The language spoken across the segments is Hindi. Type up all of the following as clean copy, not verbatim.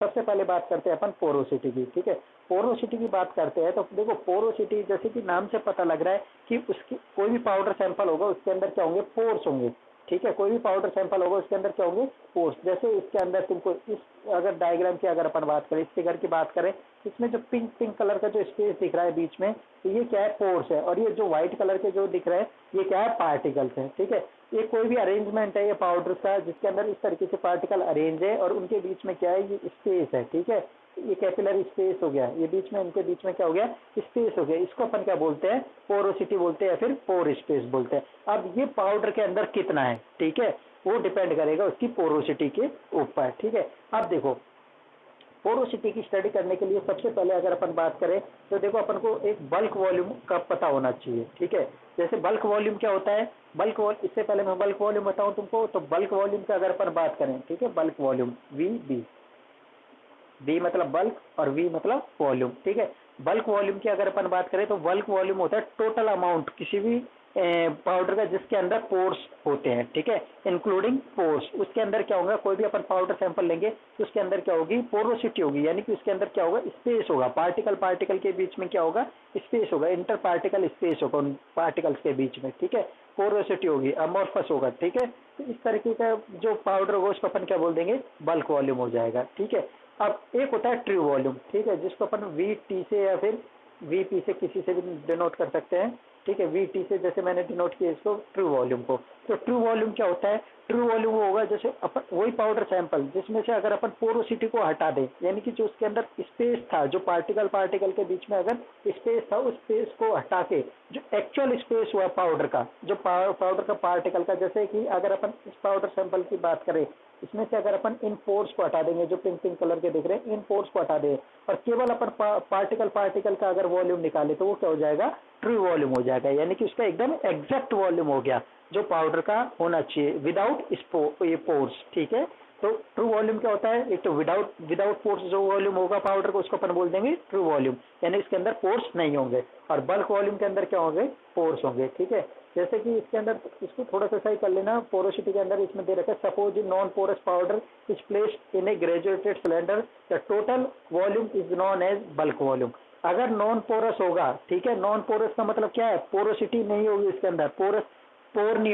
सबसे पहले बात करते हैं अपन पोरोसिटी की, ठीक है। पोरोसिटी की बात करते हैं तो देखो पोरोसिटी जैसे कि नाम से पता लग रहा है कि उसकी कोई भी पाउडर सैंपल होगा उसके अंदर क्या होंगे, पोर्स होंगे, ठीक है। कोई भी पाउडर सैंपल होगा उसके अंदर क्या होंगे, पोर्स। जैसे इसके अंदर तुमको इस अगर डायग्राम की अगर अपन बात करें, इस फिगर की बात करें, इसमें जो पिंक पिंक कलर का जो स्पेस दिख रहा है बीच में, तो ये क्या है, पोर्स है। और ये जो व्हाइट कलर के जो दिख रहे हैं ये क्या है, पार्टिकल्स है, ठीक है। ये कोई भी अरेंजमेंट है ये पाउडर का जिसके अंदर इस तरीके से पार्टिकल अरेंज है और उनके बीच में क्या है, ये स्पेस है, ठीक है। ये कैपिलरी स्पेस हो गया, ये बीच में इनके बीच में क्या हो गया, स्पेस हो गया। इसको अपन क्या बोलते हैं, पोरोसिटी बोलते हैं या फिर पोर स्पेस बोलते हैं। अब ये पाउडर के अंदर कितना है, ठीक है, वो डिपेंड करेगा उसकी पोरोसिटी के ऊपर, ठीक है। अब देखो पोरोसिटी की स्टडी करने के लिए सबसे पहले अगर अपन बात करें तो देखो अपन को एक बल्क वॉल्यूम का पता होना चाहिए, ठीक है। जैसे बल्क वॉल्यूम क्या होता है, इससे पहले मैं बल्क वॉल्यूम बताऊं तुमको, तो बल्क वॉल्यूम का अगर अपन बात करें, ठीक है, bulk volume V B, B मतलब बल्क और वी मतलब वॉल्यूम, ठीक है। बल्क वॉल्यूम की अगर अपन बात करें तो बल्क वॉल्यूम होता है टोटल अमाउंट किसी भी पाउडर का जिसके अंदर पोर्स होते हैं, ठीक है, इंक्लूडिंग पोर्स। उसके अंदर क्या होगा, कोई भी अपन पाउडर सैंपल लेंगे तो उसके अंदर क्या होगी, पोरोसिटी होगी, यानी कि उसके अंदर क्या होगा, स्पेस होगा, पार्टिकल पार्टिकल के बीच में क्या होगा, स्पेस होगा, इंटर पार्टिकल स्पेस होगा उन पार्टिकल्स के बीच में, ठीक है। पोरोसिटी होगी, अमोर्फस होगा, ठीक है। तो इस तरीके का जो पाउडर होगा उसको अपन क्या बोल देंगे, बल्क वॉल्यूम हो जाएगा, ठीक है। अब एक होता है ट्रू वॉल्यूम, ठीक है, जिसको अपन वी टी से या फिर वी पी से किसी से भी डिनोट कर सकते हैं, ठीक है। वी टी से जैसे मैंने डिनोट किया इसको ट्रू वॉल्यूम को। तो ट्रू वॉल्यूम क्या होता है, ट्रू वॉल्यूम वो होगा जैसे अपन वही पाउडर सैंपल जिसमें से अगर अपन पोरोसिटी को हटा दें, यानी कि जो उसके अंदर स्पेस था, जो पार्टिकल पार्टिकल के बीच में अगर स्पेस था, उस स्पेस को हटा के जो एक्चुअल स्पेस हुआ पाउडर का, जो पाउडर का पार्टिकल का, जैसे कि अगर अपन इस पाउडर सैंपल की बात करें, इसमें से अगर अपन इन पोर्स को हटा देंगे, जो पिंक पिंक कलर के दिख रहे हैं, इन पोर्स को हटा दें और केवल अपन पार्टिकल पार्टिकल का अगर वॉल्यूम निकाले तो वो क्या हो जाएगा, ट्रू वॉल्यूम हो जाएगा, यानी कि उसका एकदम एग्जैक्ट वॉल्यूम हो गया जो पाउडर का होना चाहिए विदाउट ये पोर्स, ठीक है। तो ट्रू वॉल्यूम क्या होता है, एक तो विदाउट पोर्स जो वॉल्यूम होगा पाउडर को उसको अपन बोल देंगे ट्रू वॉल्यूम, यानी इसके अंदर पोर्स नहीं होंगे। और बल्क वॉल्यूम के अंदर क्या होंगे, पोर्स होंगे, ठीक है। जैसे कि इसके अंदर इसको थोड़ा सा सही कर लेना, पोरोसिटी के अंदर इसमें दे रखा है, suppose in non porous powder is placed in a graduated cylinder the total volume is known as bulk volume. अगर नॉन पोरस होगा, ठीक है, नॉन पोरस का मतलब क्या है, पोरोसिटी नहीं होगी इसके अंदर, पोर नहीं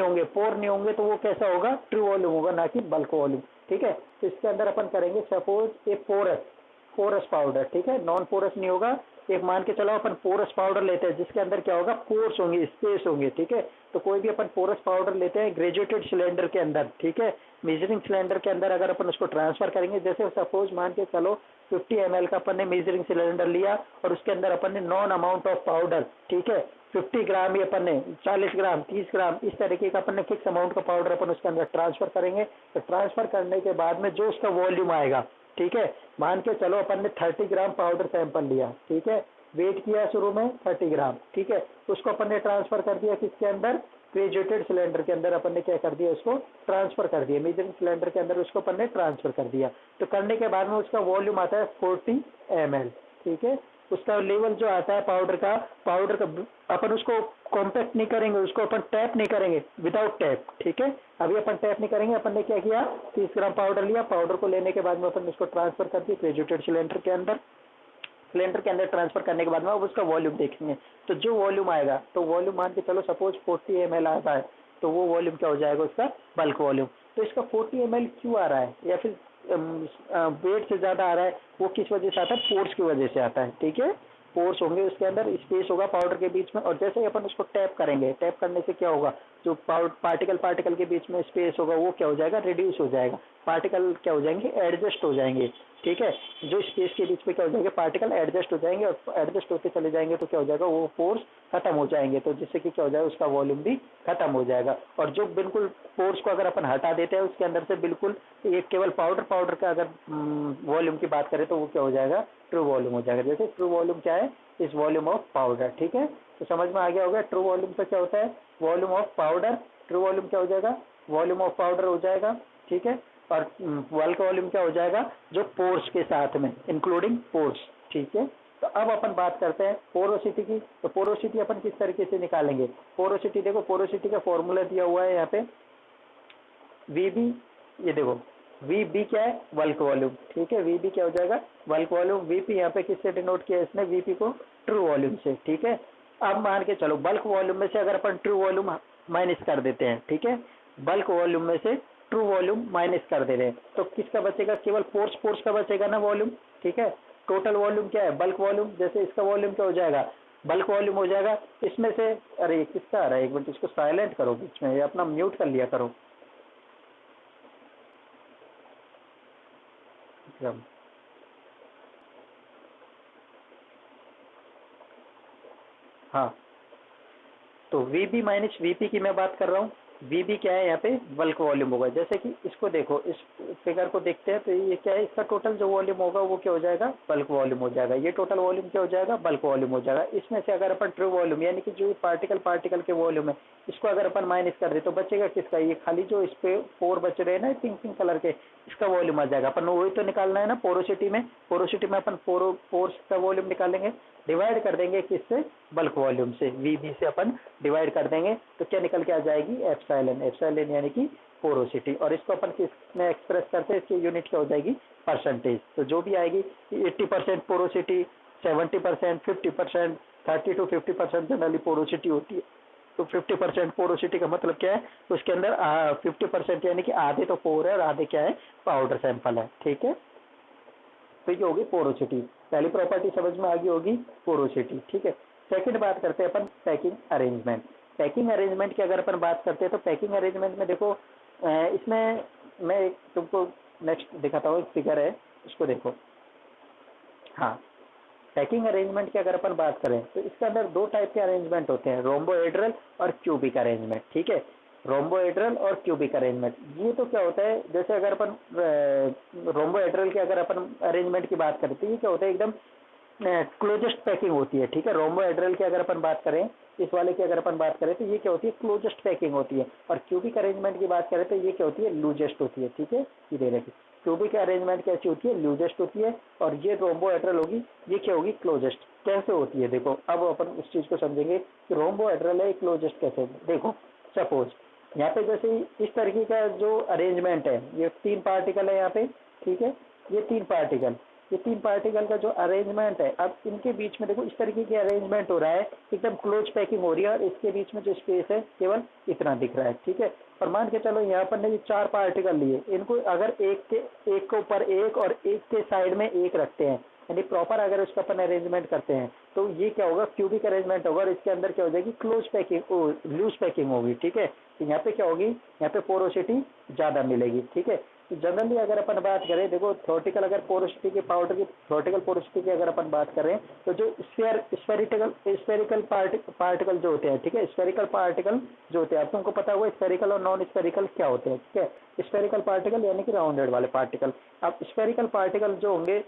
होंगे तो वो कैसा होगा, ट्रू वॉल्यूम होगा, ना कि बल्क वॉल्यूम, ठीक है। तो इसके अंदर अपन करेंगे सपोज ए पोरस पाउडर, ठीक है, नॉन पोरस नहीं होगा। एक मान के चलो अपन पोरस पाउडर लेते हैं जिसके अंदर क्या होगा, पोर्स होंगे, स्पेस होंगे, ठीक है। तो कोई भी अपन पोरस पाउडर लेते हैं ग्रेजुएटेड सिलेंडर के अंदर, ठीक है, मेजरिंग सिलेंडर के अंदर अगर अपन उसको ट्रांसफर करेंगे, जैसे सपोज मान के चलो 50 ml का अपन ने मेजरिंग सिलेंडर लिया और उसके अंदर अपन ने नॉन अमाउंट ऑफ पाउडर, ठीक है, 50 ग्राम या अपन ने 40 ग्राम 30 ग्राम इस तरीके का अपन ने फिक्स अमाउंट का पाउडर अपन उसके अंदर ट्रांसफर करेंगे। तो ट्रांसफर करने के बाद में जो उसका वॉल्यूम आएगा, ठीक है, मान के चलो अपन ने 30 ग्राम पाउडर सैंपल लिया, ठीक है, वेट किया शुरू में 30 ग्राम, ठीक है, उसको अपन ने ट्रांसफर कर दिया किसके अंदर, ग्रेजुएटेड सिलेंडर के अंदर अपन ने क्या कर दिया, उसको ट्रांसफर कर दिया, मेजरिंग सिलेंडर के अंदर उसको अपन ने ट्रांसफर कर दिया। तो करने के बाद में उसका वॉल्यूम आता है 40 ml, ठीक है। उसका लेवल जो आता है पाउडर का अपन उसको कॉम्पैक्ट नहीं करेंगे, उसको अपन टैप नहीं करेंगे, विदाउट टैप, ठीक है। अभी अपन टैप नहीं करेंगे, अपन ने क्या किया, 30 ग्राम पाउडर लिया, पाउडर को लेने के बाद में अपन उसको ट्रांसफर कर दिया ग्रेजुएटेड सिलेंडर के अंदर, ट्रांसफर करने के बाद में अब उसका वॉल्यूम देखेंगे। तो जो वॉल्यूम आएगा, तो वॉल्यूम मान के चलो सपोज 40 ml आता है, तो वो वॉल्यूम क्या हो जाएगा उसका, बल्क वॉल्यूम। तो इसका 40 ml क्यों आ रहा है या फिर वेट से ज्यादा आ रहा है, वो किस वजह से आता है, पोर्स की वजह से आता है, ठीक है। पोर्स होंगे, उसके अंदर स्पेस होगा पाउडर के बीच में, और जैसे ही अपन उसको टैप करेंगे, टैप करने से क्या होगा, जो पार्टिकल के बीच में स्पेस होगा वो क्या हो जाएगा, रिड्यूस हो जाएगा, पार्टिकल क्या हो जाएंगे, एडजस्ट हो जाएंगे, ठीक है। जो स्पेस के बीच में क्या हो जाएंगे, पार्टिकल एडजस्ट हो जाएंगे, और एडजस्ट होते चले जाएंगे तो क्या हो जाएगा, वो पोर्स खत्म हो जाएंगे, तो जिससे कि क्या हो जाएगा, उसका वॉल्यूम भी खत्म हो जाएगा। और जो बिल्कुल पोर्स को अगर अपन हटा देते हैं उसके अंदर से बिल्कुल ये केवल पाउडर का अगर वॉल्यूम की बात करें तो वो क्या हो जाएगा, ट्रू वॉल्यूम हो जाएगा। जैसे ट्रू वॉल्यूम क्या है, इस वॉल्यूम ऑफ पाउडर, ठीक है। तो समझ में आ गया होगा ट्रू वॉल्यूम का क्या होता है, volume of powder, true volume क्या हो जाएगा, वॉल्यूम ऑफ पाउडर हो जाएगा, ठीक है। और बल्क वॉल्यूम क्या हो जाएगा, जो पोर्स के साथ में इंक्लूडिंग पोर्स, ठीक है। तो अब अपन बात करते हैं पोरोसिटी की। तो पोरोसिटी अपन किस तरीके से निकालेंगे, पोरोसिटी देखो, पोरोसिटी का फॉर्मूला दिया हुआ है यहाँ पे, वीबी, ये देखो वी बी क्या है, बल्क वॉल्यूम, ठीक है। वी बी क्या हो जाएगा, बल्क वॉल्यूम। वीपी यहाँ पे किससे डिनोट किया इसने, वीपी को ट्रू वॉल्यूम से, ठीक है। अब मान के चलो बल्क वॉल्यूम में से अगर अपन ट्रू वॉल्यूम माइनस कर देते हैं, ठीक है, बल्क वॉल्यूम में से ट्रू वॉल्यूम माइनस कर दे रहे हैं, तो किसका बचेगा, केवल पोर्स पोर्स का बचेगा ना वॉल्यूम, ठीक है। टोटल वॉल्यूम क्या है, बल्क वॉल्यूम, जैसे इसका वॉल्यूम क्या हो जाएगा, बल्क वॉल्यूम हो जाएगा। इसमें से, अरे किसका आ रहा है, एक मिनट इसको साइलेंट करो बीच में, ये अपना म्यूट कर लिया करो। हाँ, तो वीबी माइनस वीपी की मैं बात कर रहा हूँ। वीबी क्या है यहाँ पे, बल्क वॉल्यूम होगा। जैसे कि इसको देखो, इस फिगर को देखते हैं, तो ये क्या है, इसका टोटल जो वॉल्यूम होगा वो क्या हो जाएगा, बल्क वॉल्यूम हो जाएगा। ये टोटल वॉल्यूम क्या हो जाएगा, बल्क वॉल्यूम हो जाएगा। इसमें से अगर अपन ट्रू वॉल्यूम यानी कि जो पार्टिकल पार्टिकल के वॉल्यूम है, इसको अगर अपन माइनस कर दे तो बचेगा किसका, ये खाली जो इस पे पोर बच रहे हैं ना पिंक पिंक कलर के, इसका वॉल्यूम आ जाएगा। अपन वही तो निकालना है ना पोरोसिटी में। पोरोसिटी में अपन पोर्स का वॉल्यूम निकालेंगे, डिवाइड कर देंगे किससे, बल्क वॉल्यूम से, वीबी से अपन डिवाइड कर देंगे, तो क्या निकल के आ जाएगी, एप्सिलॉन। एप्सिलॉन यानी कि पोरोसिटी। और इसको अपन किस में एक्सप्रेस करते हैं, इसकी यूनिट क्या हो जाएगी, परसेंटेज। तो जो भी आएगी 80% पोरोसिटी, 70%, 50%, 30 to 50% जनरली पोरोसिटी होती है। तो 50% पोरोसिटी का मतलब क्या है, उसके अंदर 50% यानी कि आधे तो पोर है और आधे क्या है, पाउडर सैंपल है, ठीक है। तो ये होगी पोरोसिटी। पहली प्रॉपर्टी समझ में आ गई होगी, पोरोसिटी, ठीक है। सेकंड बात करते हैं अपन पैकिंग अरेंजमेंट। पैकिंग अरेंजमेंट की अगर अपन बात करते हैं तो पैकिंग अरेंजमेंट में देखो, इसमें मैं तुमको नेक्स्ट दिखाता हूँ, एक फिगर है, इसको देखो। हाँ, पैकिंग अरेंजमेंट की अगर अपन बात करें तो इसके अंदर दो टाइप के अरेंजमेंट होते हैं, रोम्बोहेड्रल और क्यूबिक अरेंजमेंट, ठीक है। रोम्बोहेड्रल और क्यूबिक अरेंजमेंट, ये तो क्या होता है, जैसे अगर अपन रोम्बोहेड्रल के अगर अपन अरेंजमेंट की बात करें तो ये क्या होता है, एकदम क्लोजेस्ट पैकिंग होती है, ठीक है। रोम्बोहेड्रल की अगर अपन बात करें, इस वाले की अगर अपन बात करें तो ये क्या होती है, क्लोजेस्ट पैकिंग होती है। और क्यूबिक अरेंजमेंट की बात करें तो ये क्या होती है, लूजेस्ट होती है, ठीक है। ये दे रखी क्यूबिक अरेंजमेंट कैसी होती है, लूजेस्ट होती है। और ये रोम्बोहेड्रल होगी, ये क्या होगी, क्लोजेस्ट। कैसे होती है देखो, अब अपन उस चीज को समझेंगे कि रोम्बोहेड्रल है, क्लोजेस्ट कैसे। देखो सपोज यहाँ पे जैसे इस तरीके का जो अरेंजमेंट है, ये 3 पार्टिकल है यहाँ पे, ठीक है। ये 3 पार्टिकल, ये 3 पार्टिकल का जो अरेंजमेंट है, अब इनके बीच में देखो इस तरीके की अरेंजमेंट हो रहा है, एकदम क्लोज पैकिंग हो रही है, और इसके बीच में जो स्पेस है केवल इतना दिख रहा है, ठीक है। और मान के चलो यहाँ पर ने ये 4 पार्टिकल लिए, इनको अगर एक के ऊपर एक और एक के साइड में एक रखते हैं, यानी प्रॉपर अगर उसका अपन अरेंजमेंट करते हैं, तो ये क्या होगा, क्यूबिक अरेंजमेंट होगा। और इसके अंदर क्या हो जाएगी, क्लोज पैकिंग, लूज पैकिंग होगी, ठीक है। तो यहाँ पे क्या होगी, यहाँ पे पोरोसिटी ज्यादा मिलेगी, ठीक है। तो जनरली अगर अपन बात करें, देखो थ्योरेटिकल अगर पोरोसिटी के पाउडर की थ्योरेटिकल पोरोसिटी की अगर अपन बात करें, तो जो स्फेरिकल पार्टिकल जो होते हैं, ठीक है, स्फेरिकल पार्टिकल जो होते हैं, अब तुमको पता होगा स्फेरिकल और नॉन स्फेरिकल क्या होते हैं, ठीक है। स्फेरिकल पार्टिकल यानी कि राउंडेड वाले पार्टिकल। अब स्फेरिकल पार्टिकल जो होंगे,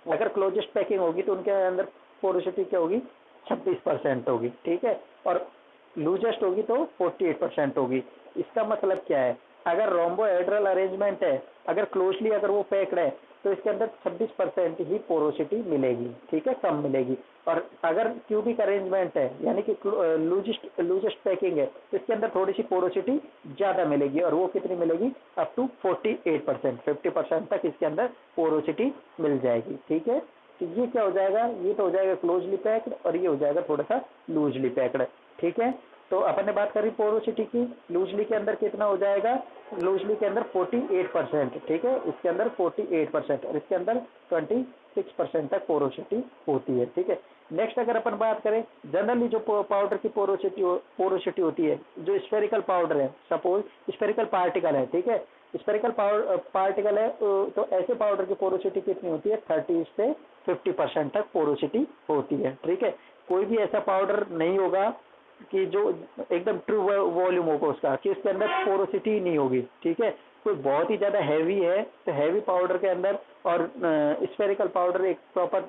अगर क्लोजेस्ट पैकिंग होगी तो उनके अंदर पोरोसिटी क्या होगी, 26% होगी, ठीक है। और लूजेस्ट होगी तो 48% होगी। इसका मतलब क्या है, अगर रोम्बोहेड्रल अरेंजमेंट है, अगर क्लोजली अगर वो पैक्ड है, तो इसके अंदर 26% ही पोरोसिटी मिलेगी, ठीक है, कम मिलेगी। और अगर क्यूबिक अरेंजमेंट है यानी कि लूजेस्ट पैकिंग है, तो इसके अंदर थोड़ी सी पोरोसिटी ज्यादा मिलेगी, और वो कितनी मिलेगी, अप टू 48%, 50% तक इसके अंदर पोरोसिटी मिल जाएगी, ठीक है। तो ये क्या हो जाएगा, ये तो हो जाएगा क्लोजली पैक्ड, और ये हो जाएगा थोड़ा सा लूजली पैक्ड, ठीक है। तो अपन ने बात करी पोरोसिटी की, लूजली के अंदर कितना हो जाएगा, लूजली के अंदर 48%, ठीक है, इसके अंदर 48%, और इसके अंदर 26% तक पोरोसिटी होती है, ठीक है। नेक्स्ट अगर अपन बात करें, जनरली जो पाउडर की पोरोसिटी होती है, जो स्फेरिकल पाउडर है, सपोज स्फेरिकल पार्टिकल है, ठीक है, स्फेरिकल पार्टिकल है, तो ऐसे पाउडर की पोरोसिटी कितनी होती है, 30 से 50% तक पोरोसिटी होती है, ठीक है। कोई भी ऐसा पाउडर नहीं होगा कि जो एकदम ट्रू वॉल्यूम होगा उसका, कि उसके अंदर पोरोसिटी ही नहीं होगी, ठीक है। कोई बहुत ही ज्यादा हैवी है तो हैवी पाउडर के अंदर, और स्फेरिकल पाउडर एक प्रॉपर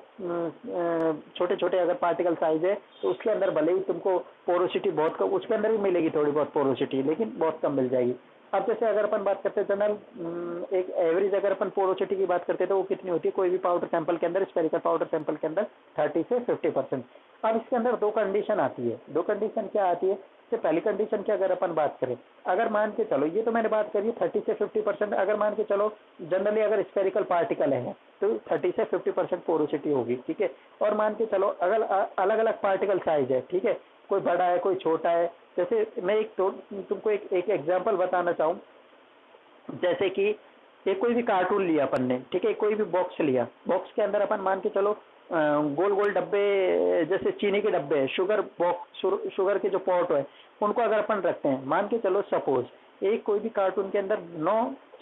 छोटे छोटे अगर पार्टिकल साइज है, तो उसके अंदर भले ही तुमको पोरोसिटी बहुत कम, उसके अंदर भी मिलेगी थोड़ी बहुत पोरोसिटी, लेकिन बहुत कम मिल जाएगी। अब जैसे अगर अपन बात करते हैं जनरल एक एवरेज अगर अपन पोरोसिटी की बात करते हैं तो वो कितनी होती है, कोई भी पाउडर सैंपल के अंदर, स्फेरिकल पाउडर सैंपल के अंदर 30 से 50%। अब इसके अंदर दो कंडीशन आती है। दो कंडीशन क्या आती है, सबसे पहली कंडीशन की अगर अपन बात करें, अगर मान के चलो, ये तो मैंने बात करी 30 से 50%, अगर मान के चलो जनरली अगर स्फेरिकल पार्टिकल है तो 30 से 50% पोरोसिटी होगी, ठीक है। और मान के चलो अगर अलग अलग पार्टिकल साइज है, ठीक है, कोई बड़ा है कोई छोटा है। जैसे मैं तुमको एक एग्जाम्पल बताना चाहूँ, जैसे कि एक कोई भी कार्टून लिया अपन ने, ठीक है, कोई भी बॉक्स लिया, बॉक्स के अंदर अपन मान के चलो गोल गोल डब्बे, जैसे चीनी के डब्बे, शुगर बॉक्स, शुगर के जो पॉट है उनको अगर अपन रखते हैं, मान के चलो सपोज एक कोई भी कार्टून के अंदर 9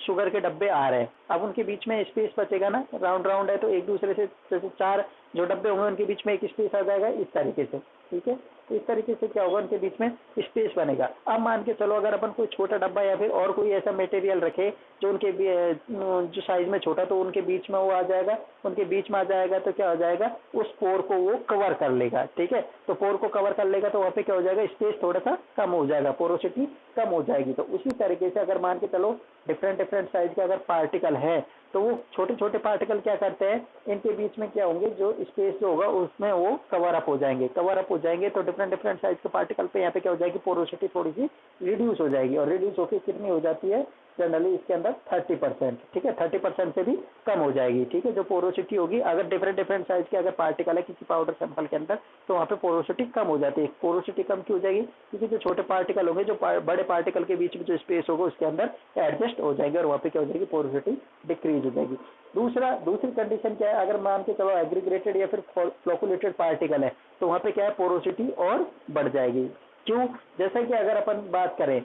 शुगर के डब्बे आ रहे हैं, अब उनके बीच में स्पेस बचेगा ना, राउंड राउंड है तो एक दूसरे से जैसे 4 जो डब्बे होंगे उनके बीच में एक स्पेस आ जाएगा इस तरीके से, ठीक है। इस तरीके से क्या होगा, उनके बीच में स्पेस बनेगा। अब मान के चलो अगर अपन कोई छोटा डब्बा या फिर और कोई ऐसा मटेरियल रखे जो उनके जो साइज में छोटा, तो उनके बीच में वो आ जाएगा, उनके बीच में आ जाएगा तो क्या हो जाएगा, उस पोर को वो कवर कर लेगा, ठीक है। तो पोर को कवर कर लेगा तो वहाँ पे क्या हो जाएगा, स्पेस थोड़ा सा कम हो जाएगा, पोरोसिटी कम हो जाएगी। तो उसी तरीके से अगर मान के चलो डिफरेंट डिफरेंट साइज के अगर पार्टिकल है तो वो छोटे छोटे पार्टिकल क्या करते हैं, इनके बीच में क्या होंगे, जो स्पेस जो होगा उसमें वो कवर अप हो जाएंगे, कवर अप हो जाएंगे। तो डिफरेंट डिफरेंट साइज के पार्टिकल पे यहाँ पे क्या हो जाएगी, पोरोसिटी थोड़ी सी रिड्यूस हो जाएगी, और रिड्यूस होकर कितनी हो जाती है जनरली इसके अंदर 30%, ठीक है, 30% से भी कम हो जाएगी, ठीक है, जो पोरोसिटी होगी। अगर डिफरेंट डिफरेंट साइज के अगर पार्टिकल है किसी पाउडर सैंपल के अंदर तो वहाँ पे पोरोसिटी कम हो जाती है। पोरोसिटी कम क्यों हो जाएगी, क्योंकि जो छोटे पार्टिकल होंगे, जो बड़े पार्टिकल के बीच में जो स्पेस होगा उसके अंदर एडजस्ट हो जाएंगे और वहाँ पे क्या हो जाएगी, पोरोसिटी डिक्रीज हो जाएगी। दूसरी कंडीशन क्या है, अगर मान के चलो एग्रीगेटेड या फिर फ्लोकुलेटेड पार्टिकल है तो वहाँ पे क्या है, पोरोसिटी और बढ़ जाएगी। क्यों, जैसे कि अगर अपन बात करें,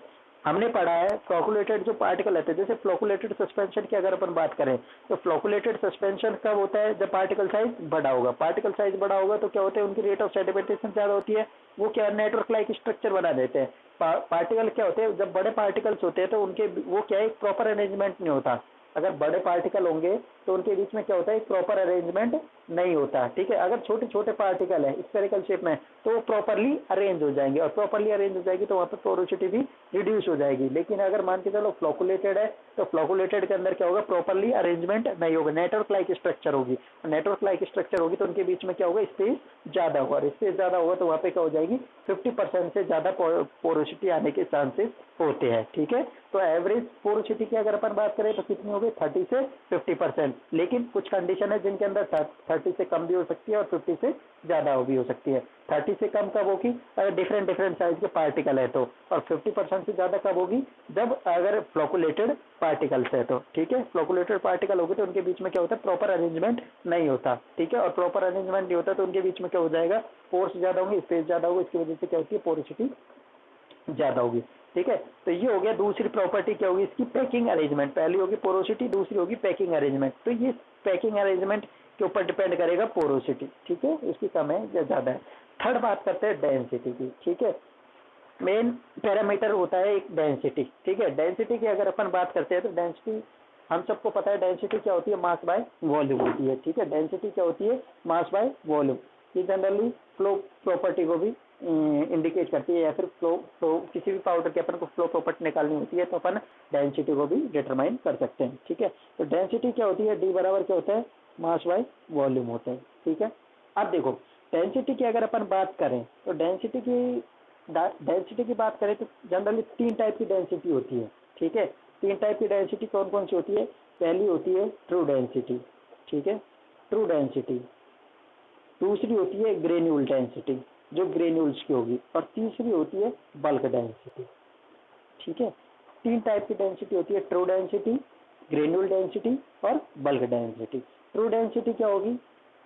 हमने पढ़ा है फ्लोकुलेटेड जो पार्टिकल रहते हैं, जैसे फ्लोकुलेटेड सस्पेंशन की अगर अपन बात करें तो फ्लोकुलेटेड सस्पेंशन कब होता है, जब पार्टिकल साइज बड़ा होगा। पार्टिकल साइज बड़ा होगा तो क्या होता है, उनकी रेट ऑफ सेडिमेंटेशन ज्यादा होती है, वो क्या नेटवर्क लाइक स्ट्रक्चर बना देते हैं। पार्टिकल क्या होते हैं, जब बड़े पार्टिकल्स होते हैं तो उनके वो क्या है, एक प्रॉपर अरेंजमेंट नहीं होता। अगर बड़े पार्टिकल होंगे तो उनके बीच में क्या होता है, एक प्रॉपर अरेंजमेंट नहीं होता, ठीक है। अगर छोटे छोटे पार्टिकल है स्फेरिकल शेप में तो वो प्रॉपरली अरेंज हो जाएंगे, और प्रॉपरली अरेंज हो जाएगी तो वहाँ पर पोरोसिटी भी रिड्यूस हो जाएगी। लेकिन अगर मान के चलो फ्लोकुलेटेड है तो फ्लोकुलेटेड के अंदर क्या होगा, प्रॉपरली अरेंजमेंट नहीं होगा, नेटवर्क लाइक स्ट्रक्चर होगी। नेटवर्क लाइक स्ट्रक्चर होगी तो उनके बीच में क्या होगा, स्पेस ज्यादा होगा, और स्पेस ज्यादा होगा तो वहाँ पे क्या हो जाएगी, 50% से ज्यादा पोरोसिटी आने के चांसेस होते हैं, ठीक है। तो एवरेज पोरोसिटी की अगर अपन बात करें तो कितनी होगी, 30 से 50%। लेकिन कुछ कंडीशन है जिनके अंदर 30 से कम भी हो सकती है और 50 से ज्यादा भी हो सकती है। 30 से कम कब होगी, अगर डिफरेंट डिफरेंट साइज के पार्टिकल है तो, और 50% से ज्यादा कब होगी, जब अगर फ्लोकुलेटेड पार्टिकल्स है तो, ठीक है। फ्लोकुलेटेड पार्टिकल होगी तो उनके बीच में क्या होता है, प्रॉपर अरेंजमेंट नहीं होता, ठीक है। और प्रॉपर अरेंजमेंट नहीं होता तो उनके बीच में क्या हो जाएगा, फोर्स ज्यादा होंगे, स्पेस ज्यादा होगी, इसकी वजह से क्या होती है, पोरोसिटी ज्यादा होगी, ठीक है। तो ये हो गया दूसरी प्रॉपर्टी क्या होगी इसकी, पैकिंग अरेंजमेंट। पहली होगी पोरोसिटी, दूसरी होगी पैकिंग अरेंजमेंट। तो ये पैकिंग अरेंजमेंट के ऊपर डिपेंड करेगा पोरोसिटी, ठीक है, इसकी कम है या ज्यादा है। थर्ड बात करते हैं डेंसिटी की, ठीक है। मेन पैरामीटर होता है एक डेंसिटी, ठीक है। डेंसिटी की अगर अपन बात करते हैं तो डेंसिटी हम सबको पता है, डेंसिटी क्या होती है, मास बाय वॉल्यूम होती है, ठीक है। डेंसिटी क्या होती है, मास बाय वॉल्यूम। ये जनरली फ्लो प्रॉपर्टी को भी इंडिकेट करती है, या फिर फ्लो किसी भी पाउडर के अपन को फ्लो प्रॉपर्टी निकालनी होती है तो अपन डेंसिटी को भी डिटरमाइन कर सकते हैं, ठीक है। तो डेंसिटी क्या होती है, डी बराबर क्या होता है, मास बाय वॉल्यूम होता है, ठीक है। अब देखो डेंसिटी की अगर अपन बात करें तो डेंसिटी की बात करें तो जनरली 3 टाइप की डेंसिटी होती है, ठीक है। 3 टाइप की डेंसिटी कौन कौन सी होती है, पहली होती है ट्रू डेंसिटी, ठीक है, ट्रू डेंसिटी। दूसरी होती है ग्रेन्यूल डेंसिटी, जो ग्रेन्यूल्स की होगी, और तीसरी होती है बल्क डेंसिटी, ठीक है। 3 टाइप की डेंसिटी होती है, ट्रू डेंसिटी, ग्रेन्यूल डेंसिटी और बल्क डेंसिटी। ट्रू डेंसिटी क्या होगी,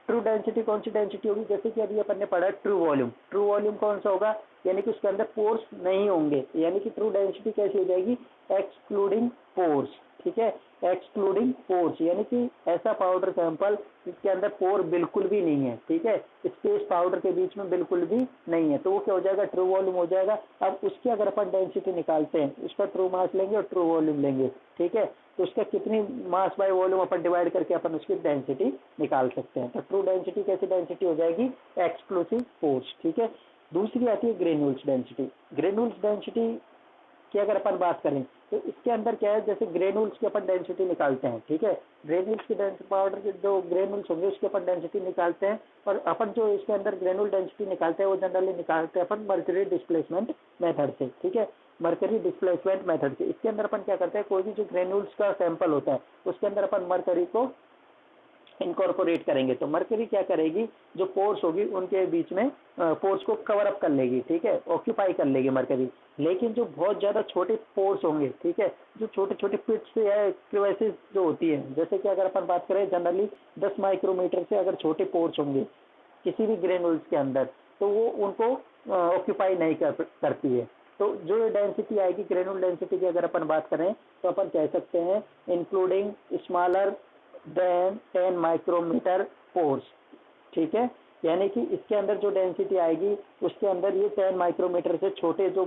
ट्रू डेंसिटी कौन सी डेंसिटी होगी, जैसे कि अभी अपन ने पढ़ा ट्रू वॉल्यूम। ट्रू वॉल्यूम कौन सा होगा, यानी कि उसके अंदर पोर्स नहीं होंगे, यानी कि ट्रू डेंसिटी कैसी हो जाएगी, एक्सक्लूडिंग पोर्स, ठीक है, एक्सक्लूडिंग पोर्स, यानी कि ऐसा पाउडर सैंपल जिसके अंदर पोर बिल्कुल भी नहीं है, ठीक है, स्पेस पाउडर के बीच में बिल्कुल भी नहीं है, तो वो क्या हो जाएगा, ट्रू वॉल्यूम हो जाएगा। अब उसकी अगर अपन डेंसिटी निकालते हैं, उसका ट्रू मास लेंगे और ट्रू वॉल्यूम लेंगे, ठीक है, तो उसका कितनी mass by volume upon divide करके अपन उसकी डेंसिटी निकाल सकते हैं। तो ट्रू डेंसिटी कैसी डेंसिटी हो जाएगी, एक्सक्लूसिव फोर्स, ठीक है। दूसरी आती है ग्रेन्यूल्स डेंसिटी। ग्रेन्यूल्स डेंसिटी की अगर अपन बात करें तो इसके अंदर क्या है, जैसे ग्रेन्यूल्स की अपन डेंसिटी निकालते हैं, ठीक है, ग्रेन्यूल्स की डेंसिटी पाउडर के जो ग्रेन्यूल्स होंगे उसकी अपन डेंसिटी निकालते हैं, और अपन जो इसके अंदर ग्रेन्यूल डेंसिटी निकालते हैं वो जनरली निकालते हैं अपन मर्क्यूरी डिस्प्लेसमेंट मेथड से, ठीक है, मरकरी डिस्प्लेसमेंट मेथड से। इसके अंदर अपन क्या करते हैं, कोई भी जो ग्रेन्यूल्स का सैंपल होता है उसके अंदर अपन मरकरी को इनकॉर्पोरेट करेंगे, तो मरकरी क्या करेगी, जो पोर्स होगी उनके बीच में पोर्स को कवर अप कर लेगी, ठीक है, ऑक्यूपाई कर लेगी मरकरी। लेकिन जो बहुत ज्यादा छोटे पोर्स होंगे, ठीक है, जो छोटे छोटे पिट्स या क्रिवेसिस जो होती है, जैसे कि अगर अपन बात करें जनरली 10 माइक्रोमीटर से अगर छोटे पोर्स होंगे किसी भी ग्रेन्यूल्स के अंदर, तो वो उनको ऑक्यूपाई नहीं करती है। तो जो डेंसिटी आएगी ग्रेनुल डेंसिटी की अगर अपन बात करें तो अपन कह सकते हैं including smaller than 10 micrometre pores, ठीक है, यानी कि इसके अंदर जो डेंसिटी आएगी उसके अंदर ये 10 माइक्रोमीटर से छोटे जो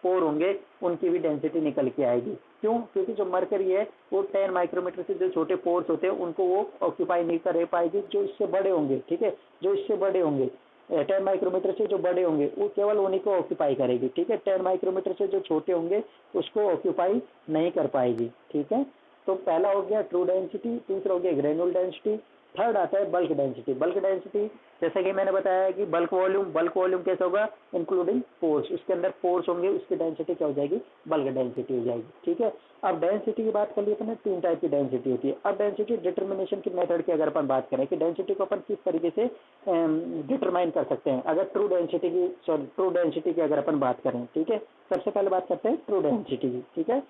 पोर होंगे उनकी भी डेंसिटी निकल के आएगी। क्यों? क्योंकि जो मरकरी है वो 10 माइक्रोमीटर से जो छोटे पोर्स होते हैं उनको वो ऑक्यूपाई नहीं कर पाएगी। जो इससे बड़े होंगे, ठीक है, जो इससे बड़े होंगे 10 माइक्रोमीटर से जो बड़े होंगे वो केवल उन्हीं को ऑक्यूपाई करेगी, ठीक है, 10 माइक्रोमीटर से जो छोटे होंगे उसको ऑक्यूपाई नहीं कर पाएगी, ठीक है। तो पहला हो गया ट्रू डेंसिटी, दूसरा हो गया ग्रेनुल डेंसिटी, थर्ड आता है बल्क डेंसिटी। बल्क डेंसिटी जैसे कि मैंने बताया कि बल्क वॉल्यूम कैसा होगा, इंक्लूडिंग पोर्स, उसके अंदर पोर्स होंगे, उसकी डेंसिटी क्या हो जाएगी, बल्क डेंसिटी हो जाएगी, ठीक है। अब डेंसिटी की बात कर ली अपने, 3 टाइप की डेंसिटी होती है। अब डेंसिटी डिटर्मिनेशन की मेथड की अगर अपन बात करें कि डेंसिटी को अपन किस तरीके से डिटरमाइन कर सकते हैं, अगर ट्रू डेंसिटी की अगर अपन बात करें, ठीक है, सबसे पहले बात करते हैं ट्रू डेंसिटी की, ठीक है।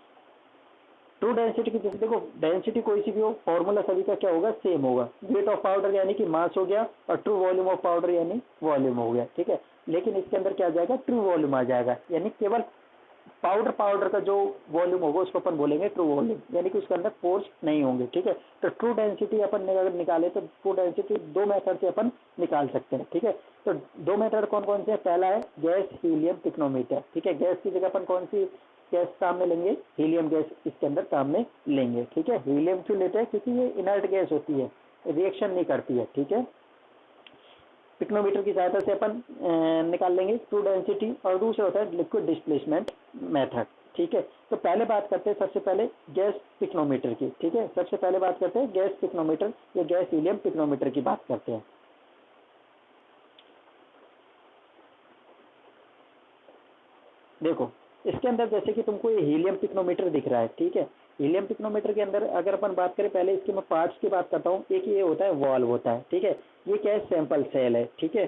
ट्रू डेंसिटी की जैसे देखो, डेंसिटी कोई सी भी हो, फॉर्मूला सभी का क्या होगा, सेम होगा। वेट ऑफ पाउडर यानी कि मास हो गया और ट्रू वॉल्यूम ऑफ पाउडर यानी वॉल्यूम हो गया, ठीक है। लेकिन इसके अंदर क्या आ जाएगा, ट्रू वॉल्यूम आ जाएगा, यानी केवल पाउडर का जो वॉल्यूम होगा उसको अपन बोलेंगे ट्रू वॉल्यूम, यानी कि उसके अंदर पोर्स नहीं होंगे, ठीक है। तो ट्रू डेंसिटी अपन अगर निकाले तो ट्रू डेंसिटी 2 मेथड से अपन निकाल सकते हैं, ठीक है। तो 2 मेथड कौन कौन से हैं, पहला है गैस हीलियम पिक्नोमीटर, ठीक है, गैस की जगह अपन कौन सी गैस काम में लेंगे, हीलियम गैस इसके अंदर काम में लेंगे, ठीक है। हीलियम क्यों लेते हैं, क्योंकि ये इनर्ट गैस होती है, रिएक्शन नहीं करती है, ठीक है। पिक्नोमीटर की सहायता से अपन निकाल लेंगे ट्रू डेंसिटी, और दूसरा होता है लिक्विड डिस्प्लेसमेंट मेथड, ठीक है। तो पहले बात करते हैं सबसे पहले गैस पिक्नोमीटर की, ठीक है, सबसे पहले बात करते हैं गैस पिक्नोमीटर या गैस हीलियम पिक्नोमीटर की बात करते हैं। देखो इसके अंदर जैसे कि तुमको ये हीलियम पिक्नोमीटर दिख रहा है, ठीक है। हीलियम पिक्नोमीटर के अंदर अगर अपन बात करें, पहले इसके मैं पार्ट्स की बात करता हूँ। एक ये होता है वॉल्व होता है, ठीक है, ये क्या है, सैंपल सेल है, ठीक है।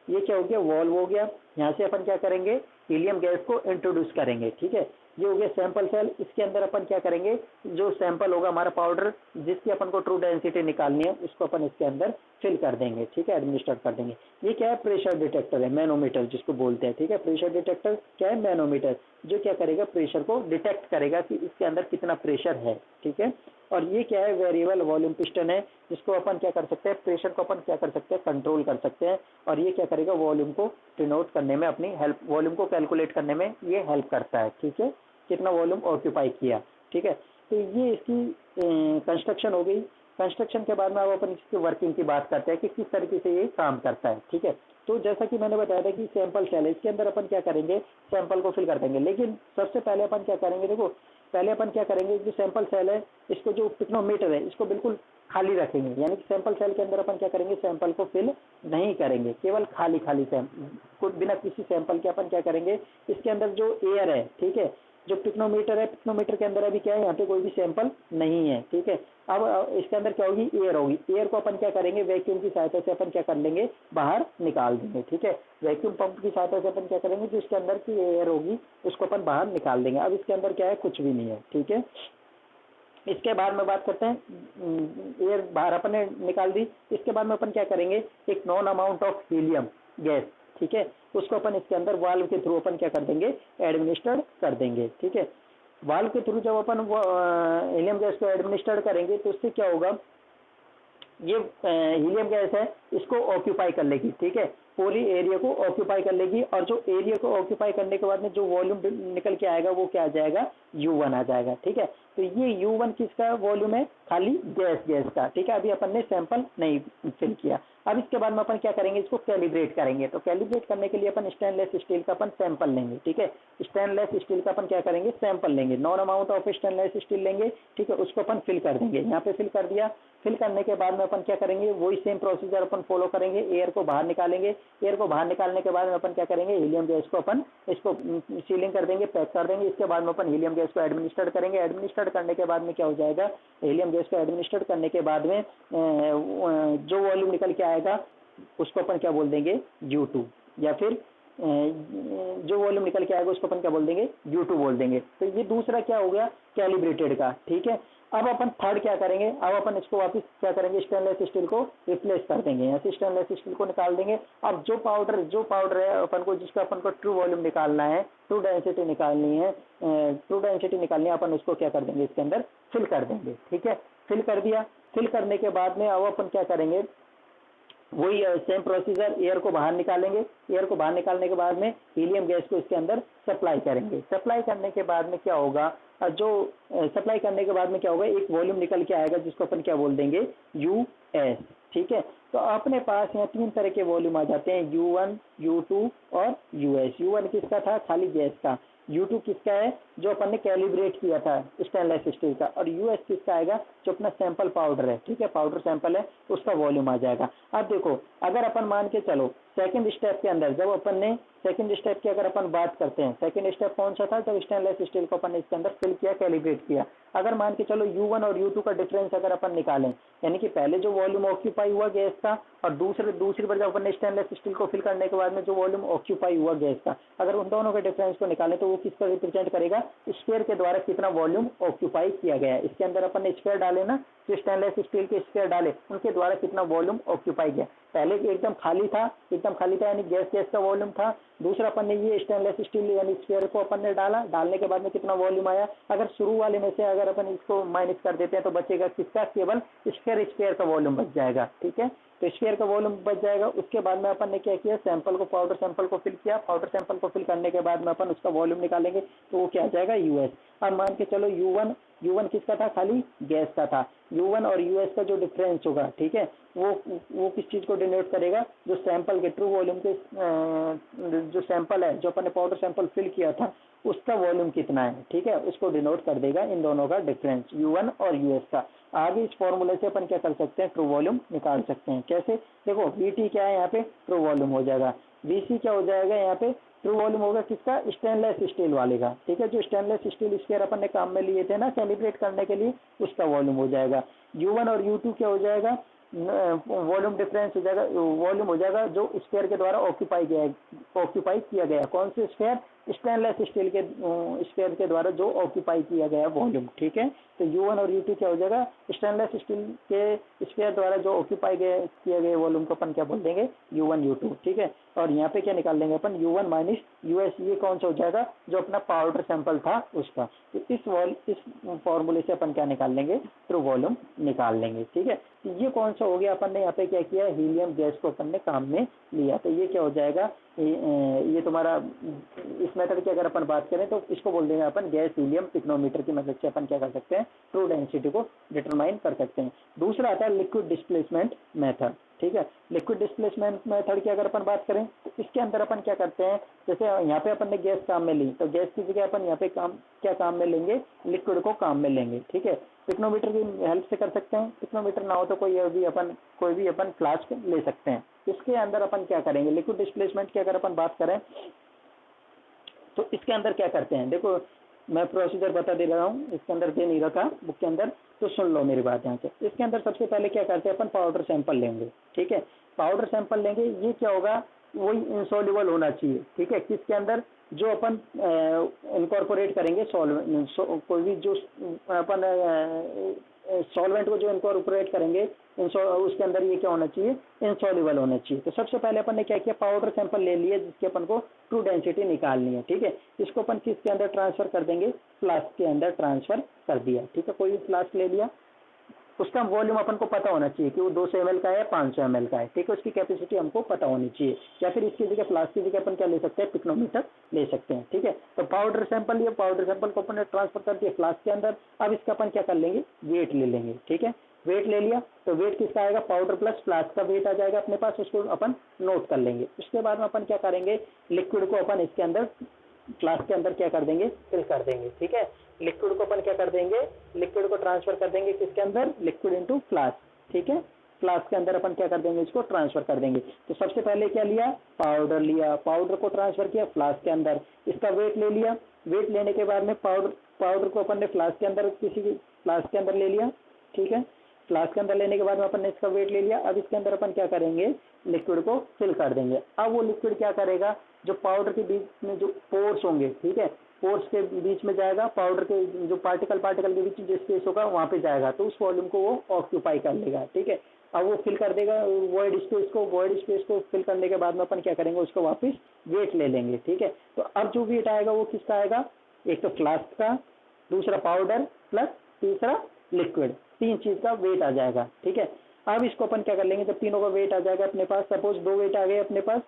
ये क्या हो गया, वॉल्व हो गया, यहाँ से अपन क्या करेंगे, हीलियम गैस को इंट्रोड्यूस करेंगे, ठीक है। ये हो गया सैंपल सेल, इसके अंदर अपन क्या करेंगे, जो सैंपल होगा हमारा पाउडर जिसकी अपन को ट्रू डेंसिटी निकालनी है उसको अपन इसके अंदर फिल कर देंगे, ठीक है, एडमिनिस्टर कर देंगे। ये क्या है, प्रेशर डिटेक्टर है, मैनोमीटर जिसको बोलते हैं, ठीक है। प्रेशर डिटेक्टर क्या है, मैनोमीटर, जो क्या करेगा, प्रेशर को डिटेक्ट करेगा कि इसके अंदर कितना प्रेशर है, ठीक है। और ये क्या है, वेरिएबल वॉल्यूम पिस्टन है, जिसको अपन क्या कर सकते हैं, प्रेशर को अपन क्या कर सकते हैं, कंट्रोल कर सकते हैं। और ये क्या करेगा, वॉल्यूम को डिनोट करने में अपनी हेल्प, वॉल्यूम को कैलकुलेट करने में ये हेल्प करता है, ठीक है, कितना वॉल्यूम ऑक्यूपाई किया, ठीक है। तो ये इसकी कंस्ट्रक्शन हो गई। कंस्ट्रक्शन के बाद में अब अपन इसकी वर्किंग की बात करते हैं कि किस तरीके से ये काम करता है, ठीक है। तो जैसा कि मैंने बताया था कि सैंपल सेल है, इसके अंदर अपन क्या करेंगे, सैंपल को फिल कर देंगे। लेकिन सबसे पहले अपन क्या करेंगे, देखो पहले अपन क्या करेंगे, जो सैंपल सेल है इसको, जो पिक्नोमीटर है इसको बिल्कुल खाली रखेंगे, यानी कि सैंपल सेल के अंदर अपन क्या करेंगे, सैंपल को फिल नहीं करेंगे, केवल खाली खाली सैंपल, बिना किसी सैंपल के अपन क्या करेंगे, इसके अंदर जो एयर है, ठीक है, जो पिक्नोमीटर है, पिक्नोमीटर के अंदर अभी क्या है, यहाँ पे कोई भी सैंपल नहीं है, ठीक है। अब इसके अंदर क्या होगी, एयर होगी, एयर को अपन क्या करेंगे, वैक्यूम की सहायता से अपन क्या कर लेंगे, बाहर निकाल देंगे, ठीक है। वैक्यूम पंप की सहायता से अपन क्या करेंगे, जो इसके अंदर की एयर होगी उसको अपन बाहर निकाल देंगे। अब इसके अंदर क्या है, कुछ भी नहीं है, ठीक है। इसके बाद में बात करते हैं, एयर बाहर अपन ने निकाल दी, इसके बाद में अपन क्या करेंगे, एक non amount of helium gas, ठीक है, उसको अपन इसके अंदर वाल्व के थ्रू अपन क्या कर देंगे, एडमिनिस्टर्ड कर देंगे, ठीक है। वाल्व के थ्रू जब अपन हीलियम गैस को एडमिनिस्टर्ड करेंगे तो उससे क्या होगा, ये हीलियम गैस है इसको ऑक्यूपाई कर लेगी, ठीक है, पूरी एरिया को ऑक्यूपाई कर लेगी। और जो एरिया को ऑक्यूपाई करने के बाद में जो वॉल्यूम निकल के आएगा वो क्या आ जाएगा, U1 आ जाएगा, ठीक है। तो ये U1 किसका वॉल्यूम है, खाली गैस का, ठीक है। अभी अपन ने सैंपल नहीं फिल किया। अब इसके बाद में अपन क्या करेंगे, इसको कैलिब्रेट करेंगे। तो कैलिब्रेट करने के लिए अपन स्टेनलेस स्टील का अपन सैंपल लेंगे, ठीक है। स्टेनलेस स्टील का अपन क्या करेंगे, सैंपल लेंगे, non amount of stainless steel लेंगे, ठीक है, उसको अपन फिल कर देंगे। यहाँ पे फिल कर दिया, फिल करने के बाद में अपन क्या करेंगे, वही सेम प्रोसीजर अपन फॉलो करेंगे, एयर को बाहर निकालेंगे। एयर को बाहर निकालने के बाद में अपन क्या करेंगे, हीलियम गैस को अपन इसको सीलिंग कर देंगे, पैक कर देंगे। इसके बाद में अपन हीलियम गैस को एडमिनिस्ट्रेट करेंगे। एडमिनिस्ट्रेट करने के बाद में क्या हो जाएगा, हीलियम गैस को एडमिनिस्ट्रेट करने के बाद में जो वॉल्यूम निकल के आएगा उसको अपन क्या बोल देंगे, U2, या फिर जो वॉल्यूम निकल के आएगा उसको अपन क्या बोल देंगे, U2 बोल देंगे। तो ये दूसरा क्या हो गया, कैलिब्रेटेड का। ठीक है, अब अपन थर्ड क्या करेंगे, अब अपन इसको वापस क्या करेंगे, स्टेनलेस स्टील को रिप्लेस कर देंगे, यहाँ से स्टेनलेस स्टील को निकाल देंगे। अब जो पाउडर है अपन को, जिसका अपन को ट्रू वॉल्यूम निकालना है, ट्रू डेंसिटी निकालनी है, अपन उसको क्या कर देंगे, इसके अंदर फिल कर देंगे। ठीक है, फिल कर दिया। फिल करने के बाद में अब अपन क्या करेंगे, वही सेम प्रोसीजर, एयर को बाहर निकालेंगे। एयर को बाहर निकालने के बाद में हीलियम गैस को इसके अंदर सप्लाई करेंगे। सप्लाई करने के बाद में क्या होगा, सप्लाई करने के बाद में क्या होगा, एक वॉल्यूम निकल के आएगा जिसको अपन क्या बोल देंगे, US। ठीक है, तो अपने पास यहाँ 3 तरह के वॉल्यूम आ जाते हैं, U1, U2 और US। U1 किसका था, खाली गैस का। U2 किसका है, जो अपन ने कैलिब्रेट किया था स्टेनलेस स्टील का। और US किसका आएगा, जो अपना सैंपल पाउडर है। ठीक है, पाउडर सैंपल है, उसका वॉल्यूम आ जाएगा। अब देखो, अगर अपन मान के चलो सेकंड स्टेप के अंदर, जब अपन ने सेकंड स्टेप की अगर अपन बात करते हैं, सेकंड स्टेप कौन सा था, जब स्टेनलेस स्टील को अपन ने इसके अंदर फिल किया, कैलिब्रेट किया। अगर मान के चलो U1 और U2 का डिफरेंस अगर अपन निकालें, यानी कि पहले जो वॉल्यूम ऑक्यूपाई हुआ गैस का, और दूसरी बार जब अपन ने स्टेनलेस स्टील को फिल करने के बाद में जो वॉल्यूम ऑक्यूपाई हुआ गैस का, अगर उन दोनों के डिफरेंस को निकालें तो वो किसका रिप्रेजेंट करेगा, स्फीयर के द्वारा कितना वॉल्यूम ऑक्यूपाई किया गया है। इसके अंदर अपन ने स्फीयर डाले ना, जो स्टेनलेस स्टील के स्फीयर डाले, उनके द्वारा कितना वॉल्यूम ऑक्यूपाई किया। पहले एकदम खाली था, यानी गैस का वॉल्यूम था। दूसरा अपन ने ये स्टेनलेस स्टील यानी स्फीयर को अपन ने डालने के बाद में कितना वॉल्यूम आया। अगर शुरू वाले में से अगर अपन इसको माइनस कर देते हैं तो बचेगा किसका, केवल स्फीयर का वॉल्यूम बच जाएगा। ठीक है, तो स्फीयर का वॉल्यूम बच जाएगा। उसके बाद में अपन ने क्या किया, पाउडर सैंपल को फिल किया। पाउडर सैंपल को फिल करने के बाद में अपन उसका वॉल्यूम निकालेंगे, तो वो क्या आ जाएगा, US। अब मान के चलो U1 किसका था, खाली गैस का था। U1 और US का जो डिफरेंस होगा, ठीक है, वो किस चीज को डिनोट करेगा, जो सैंपल के ट्रू वॉल्यूम के जो सैंपल है, जो अपन ने पाउडर सैंपल फिल किया था, उसका वॉल्यूम कितना है। ठीक है, उसको डिनोट कर देगा इन दोनों का डिफरेंस, U1 और US का। आगे इस फॉर्मूले से अपन क्या कर सकते हैं, ट्रू वॉल्यूम निकाल सकते हैं। कैसे, देखो VT क्या है, यहाँ पे ट्रू वॉल्यूम हो जाएगा। VC क्या हो जाएगा, यहाँ पे ट्रू वॉल्यूम होगा किसका, स्टेनलेस स्टील वाले का। ठीक है, जो स्टेनलेस स्टील स्फीयर अपन ने काम में लिए थे ना कैलिब्रेट करने के लिए, उसका वॉल्यूम हो जाएगा। U1 और U2 क्या हो जाएगा, वॉल्यूम डिफरेंस हो जाएगा, वॉल्यूम हो जाएगा जो स्फीयर के द्वारा ऑक्यूपाई किया गया। कौन से स्फीयर, स्टेनलेस स्टील के स्फीयर के द्वारा जो ऑक्यूपाई किया गया वॉल्यूम। ठीक है, तो U1 और U2 क्या हो जाएगा, स्टेनलेस स्टील के स्फीयर द्वारा जो ऑक्यूपाई किया गया वॉल्यूम को अपन क्या बोल देंगे, U1 U2। ठीक है, और यहाँ पे क्या निकाल देंगे अपन, U1 माइनस US। ये कौन सा हो जाएगा, जो अपना पाउडर सैंपल था उसका। तो इस फॉर्मूले से अपन क्या निकाल लेंगे, ट्रू वॉल्यूम निकाल लेंगे। ठीक है, तो ये कौन सा हो गया, अपन ने यहाँ पे क्या किया, हीलियम गैस को अपन ने काम में लिया। तो ये क्या हो जाएगा, ये तुम्हारा इस मेथड की अगर अपन बात करें तो इसको बोल देंगे अपन गैस हीलियम पिक्नोमीटर की मदद से अपन क्या कर सकते हैं, ट्रू डेंसिटी को डिटरमाइन कर सकते हैं। दूसरा आता है लिक्विड डिस्प्लेसमेंट मेथड। ठीक है, लिक्विड डिस्प्लेसमेंट मेथड की अगर अपन बात करें तो इसके अंदर अपन क्या करते हैं, जैसे यहाँ पे अपन ने गैस काम में ली, तो गैस की जगह अपन यहाँ पे क्या काम में लेंगे, लिक्विड को काम में लेंगे। ठीक है, पिक्नोमीटर की हेल्प से कर सकते हैं। पिक्नोमीटर ना हो तो कोई भी अपन फ्लास्क ले सकते हैं। इसके अंदर अपन क्या करेंगे, लिक्विड डिस्प्लेसमेंट की अगर अपन बात करें तो इसके अंदर क्या करते हैं, देखो मैं प्रोसीजर बता दे रहा हूँ, इसके अंदर दे नहीं रखा बुक के अंदर, तो सुन लो मेरी बात यहाँ से। इसके अंदर सबसे पहले क्या करते हैं, अपन पाउडर सैंपल लेंगे। ठीक है, पाउडर सैंपल लेंगे, ये क्या होगा, वही इंसॉल्युबल होना चाहिए। ठीक है, किसके अंदर, जो अपन इनकॉर्पोरेट करेंगे कोई भी जो अपन सॉल्वेंट को जो इनकॉर्पोरेट करेंगे उसके अंदर ये क्या होना चाहिए, इंसॉल्युबल होना चाहिए। तो सबसे पहले अपन ने क्या किया, पाउडर सैंपल ले लिया जिसकी अपन को ट्रू डेंसिटी निकालनी है। ठीक है, इसको अपन किसके अंदर ट्रांसफर कर देंगे, फ्लास्क के अंदर ट्रांसफर कर दिया। ठीक है, कोई भी फ्लास्क ले लिया, उसका वॉल्यूम अपन को पता होना चाहिए कि वो 200 ml का है, 500 ml का है। ठीक है, उसकी कैपेसिटी हमको पता होनी चाहिए। या फिर इसकी जगह फ्लास्क की जगह अपन क्या ले सकते हैं, पिक्नोमीटर ले सकते हैं। ठीक है, तो पाउडर सैंपल लिया, पाउडर सैंपल को अपन ने ट्रांसफर कर दिया फ्लास्क के अंदर। अब इसका अपन क्या कर लेंगे, वेट ले लेंगे। ठीक है, वेट ले लिया तो वेट किसका आएगा, पाउडर प्लस फ्लास्क का वेट आ जाएगा अपने पास, उसको अपन नोट कर लेंगे। उसके बाद में अपन क्या करेंगे, लिक्विड को अपन इसके अंदर फ्लास्क के अंदर क्या कर देंगे, फिल कर देंगे। ठीक है, लिक्विड को अपन क्या कर देंगे, लिक्विड को ट्रांसफर कर देंगे किसके अंदर, लिक्विड इनटू फ्लास्क। ठीक है। फ्लास्क के अंदर अपन क्या कर देंगे, इसको ट्रांसफर कर देंगे। तो सबसे पहले क्या लिया, पाउडर लिया, पाउडर को ट्रांसफर किया फ्लास्क के अंदर, इसका वेट ले लिया। वेट लेने के बाद में पाउडर को अपन ने फ्लास्क के अंदर, किसी फ्लास्क के अंदर ले लिया, ठीक है। फ्लास्क के अंदर लेने के बाद में अपन ने इसका वेट ले लिया। अब इसके अंदर अपन क्या करेंगे, लिक्विड को फिल कर देंगे। अब वो लिक्विड क्या करेगा, जो पाउडर के बीच में जो पोर्स होंगे, ठीक है, पोर्स के बीच में जाएगा, पाउडर के जो पार्टिकल के बीच में जो स्पेस होगा वहां पे जाएगा, तो उस वॉल्यूम को वो ऑक्यूपाई कर लेगा, ठीक है। अब वो फिल कर देगा वॉइड स्पेस को फिल करने के बाद में अपन क्या करेंगे, उसको वापस वेट ले लेंगे, ठीक है। तो अब जो वेट आएगा वो किसका आएगा, एक तो फ्लास्क का, दूसरा पाउडर प्लस तीसरा लिक्विड, 3 चीज का वेट आ जाएगा, ठीक है। अब इसको अपन क्या कर लेंगे, जब तीनों का वेट आ जाएगा अपने पास, सपोज 2 वेट आ गए अपने पास,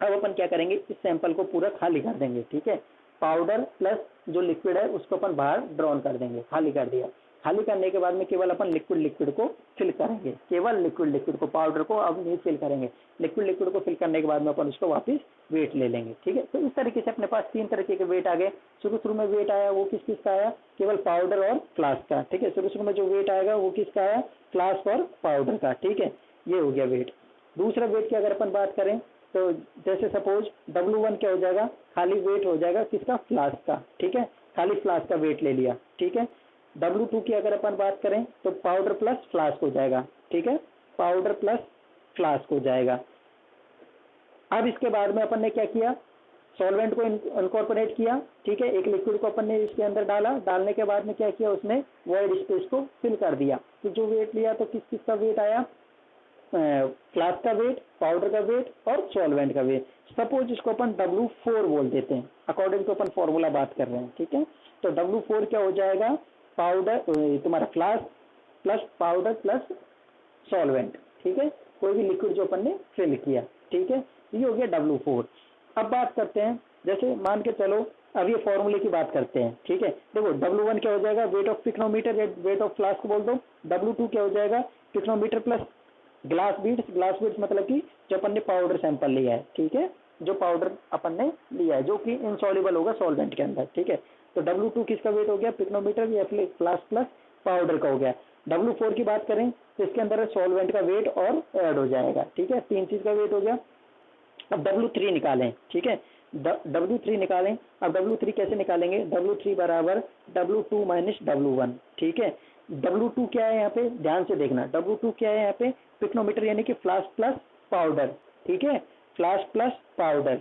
अब अपन क्या करेंगे, इस सैंपल को पूरा खाली कर देंगे, ठीक है। पाउडर प्लस जो लिक्विड है उसको अपन बाहर ड्रॉन कर देंगे, खाली कर दिया। खाली करने के बाद में केवल अपन लिक्विड को फिल करेंगे, केवल लिक्विड को, पाउडर को अब नहीं फिल करेंगे। लिक्विड को फिल करने के बाद में अपन उसको वापस वेट ले लेंगे, ठीक है। तो इस तरीके से अपने पास 3 तरीके के वेट आ गए। शुरू में वेट आया वो किस का आया, केवल पाउडर और फ्लास्क का, ठीक है। शुरू में जो वेट आएगा वो किसका आया, फ्लास्क और पाउडर का, ठीक है। ये हो गया वेट। दूसरा वेट की अगर अपन बात करें तो जैसे सपोज W1 क्या हो जाएगा, खाली वेट हो जाएगा किसका, फ्लास्क का, ठीक है। खाली फ्लास्क का वेट ले लिया, ठीक है। W2 की अगर अपन बात करें तो पाउडर प्लस फ्लास्क हो जाएगा, ठीक है, पाउडर प्लस फ्लास्क हो जाएगा। अब इसके बाद में अपन ने क्या किया, सॉल्वेंट को इनकॉर्पोरेट किया, ठीक है। एक लिक्विड को अपन ने इसके अंदर डाला, डालने के बाद में क्या किया, उसने वॉइड स्पेस को फिल कर दिया। तो जो वेट लिया तो किस का वेट आया, फ्लास्क का वेट, पाउडर का वेट और सॉल्वेंट का वेट। सपोज इसको अपन W4 बोल देते हैं, अकॉर्डिंग टू अपन फॉर्मूला बात कर रहे हैं, ठीक है। तो W4 क्या हो जाएगा, पाउडर तुम्हारा flask plus powder plus solvent, ठीक है, कोई भी लिक्विड जो अपन ने फिल किया, ठीक है। ये हो गया W4। अब बात करते हैं, जैसे मान के चलो अब ये फॉर्मूले की बात करते हैं, ठीक है। देखो W1 क्या हो जाएगा, वेट ऑफ पिक्नोमीटर या वेट ऑफ फ्लास्क बोल दो। W2 क्या हो जाएगा, पिक्नोमीटर प्लस ग्लास बीड्स मतलब कि जो अपन ने पाउडर सैंपल लिया है, ठीक है, जो पाउडर अपन ने लिया है जो कि इनसॉल्युबल होगा सॉल्वेंट के अंदर, ठीक है। तो W2 किसका वेट हो गया, पिक्नोमीटर या फ्लास्क प्लस पाउडर का हो गया। W4 की बात करें तो इसके अंदर सॉल्वेंट का वेट और ऐड हो जाएगा, ठीक है, 3 चीज का वेट हो गया। अब W3 निकालें, ठीक है, W3 निकालें। अब W3 कैसे निकालेंगे, W3 बराबर W2 माइनस W1, ठीक है। W2 क्या है यहाँ पे, ध्यान से देखना, W2 क्या है यहाँ पे, पिक्नोमीटर यानी कि फ्लास्क प्लस पाउडर, ठीक है, फ्लास्क प्लस पाउडर।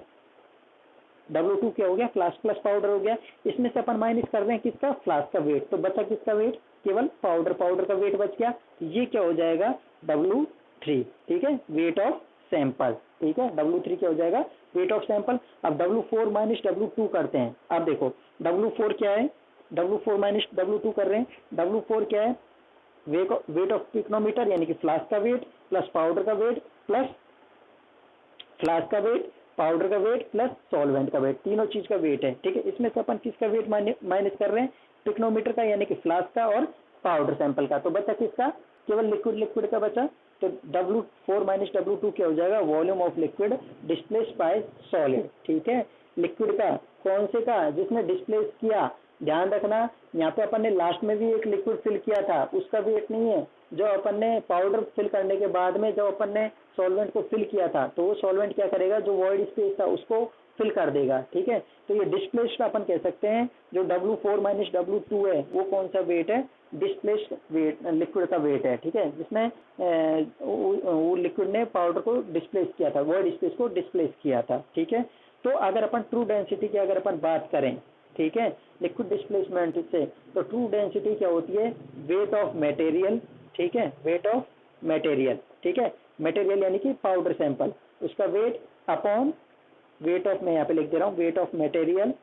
W2 क्या हो गया, फ्लास्क प्लस पाउडर हो गया। इसमें से अपन माइनस कर रहे हैं किसका, फ्लास्क का वेट, तो बचा किसका वेट, केवल पाउडर का वेट बच गया। ये क्या हो जाएगा, W3, ठीक है, वेट ऑफ सैंपल, ठीक है। W3 क्या हो जाएगा, वेट ऑफ सैंपल। अब W4 माइनस W2 करते हैं। अब देखो W4 क्या है, W4 माइनस W2 कर रहे हैं। W4 क्या है, वेट ऑफ पिक्नोमीटर यानी कि फ्लास्क का वेट प्लस पाउडर का वेट प्लस फ्लास्क का वेट, पाउडर का वेट प्लस सॉल्वेंट का वेट, तीनों चीज का वेट है, ठीक है। इसमें से अपन किसका वेट माइनस कर रहे हैं, पिक्नोमीटर का यानी कि फ्लास्क का और पाउडर सैंपल का। तो बचा किसका, केवल लिक्विड का बचा। तो W4 माइनस W2 क्या हो जाएगा, volume of liquid displaced by solid, ठीक है। लिक्विड का, कौन से का, जिसने डिस्प्लेस किया। ध्यान रखना यहाँ पे अपन ने लास्ट में भी एक लिक्विड फिल किया था, उसका वेट नहीं है। जो अपन ने पाउडर फिल करने के बाद में जब अपन ने सॉल्वेंट को फिल किया था, तो वो सॉल्वेंट क्या करेगा, जो वॉइड स्पेस था उसको फिल कर देगा, ठीक है। तो ये डिस्प्लेस्ड अपन कह सकते हैं। जो W4 माइनस W2 है वो कौन सा वेट है, डिस्प्लेस्ड वेट, लिक्विड का वेट है, ठीक है, जिसमें वो लिक्विड ने पाउडर को डिस्प्लेस किया था, वॉइड स्पेस को डिस्प्लेस किया था, ठीक है। तो अगर अपन ट्रू डेंसिटी की अगर अपन बात करें, ठीक है, लिक्विड डिस्प्लेसमेंट से, तो ट्रू डेंसिटी क्या होती है, वेट ऑफ मटेरियल, ठीक है, वेट ऑफ मटेरियल, ठीक है, मटेरियल यानी कि पाउडर सैंपल, उसका वेट अपॉन वेट ऑफ, मैं यहाँ पे लिख दे रहा हूँ, वेट ऑफ मटेरियल